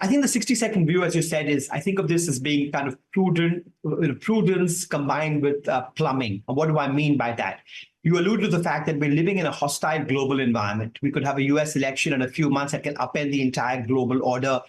I think the 60-second view, as you said, is I think of this as being kind of prudence combined with plumbing. And what do I mean by that? You allude to the fact that we're living in a hostile global environment. We could have a US election in a few months that can upend the entire global order.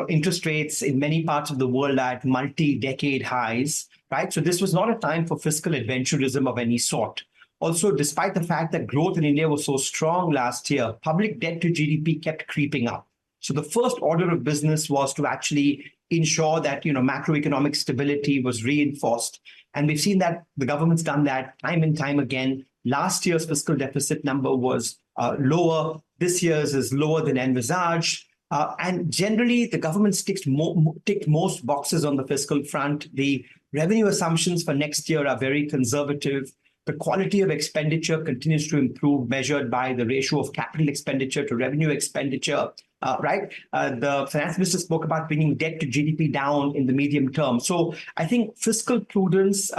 Interest rates in many parts of the world are at multi-decade highs, right? So this was not a time for fiscal adventurism of any sort. Also, despite the fact that growth in India was so strong last year, public debt to GDP kept creeping up. So the first order of business was to actually ensure that macroeconomic stability was reinforced. And we've seen that the government's done that time and time again. Last year's fiscal deficit number was lower. This year's is lower than envisaged. And generally, the government ticked most boxes on the fiscal front. The revenue assumptions for next year are very conservative. The quality of expenditure continues to improve, measured by the ratio of capital expenditure to revenue expenditure. Right? The finance minister spoke about bringing debt to GDP down in the medium term. So I think fiscal prudence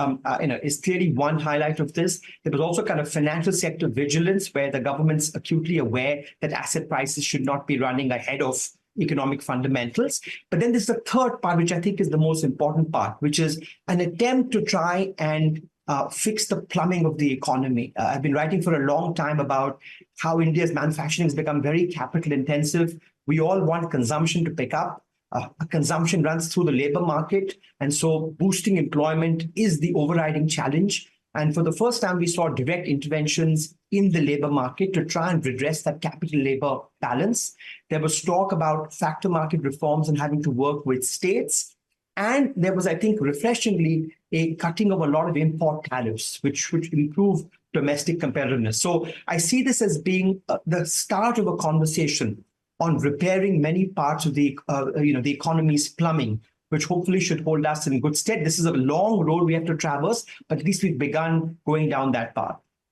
is clearly one highlight of this. There was also kind of financial sector vigilance, where the government's acutely aware that asset prices should not be running ahead of economic fundamentals. But then there's the third part, which I think is the most important part, which is an attempt to try and fix the plumbing of the economy. I've been writing for a long time about how India's manufacturing has become very capital intensive. We all want consumption to pick up. Consumption runs through the labor market. And so boosting employment is the overriding challenge. And for the first time, we saw direct interventions in the labor market to try and redress that capital-labor balance. There was talk about factor market reforms and having to work with states. And there was, I think, refreshingly, a cutting of a lot of import tariffs, which would improve domestic competitiveness. So I see this as being the start of a conversation on repairing many parts of the economy's plumbing, which hopefully should hold us in good stead. This is a long road we have to traverse, but at least we've begun going down that path.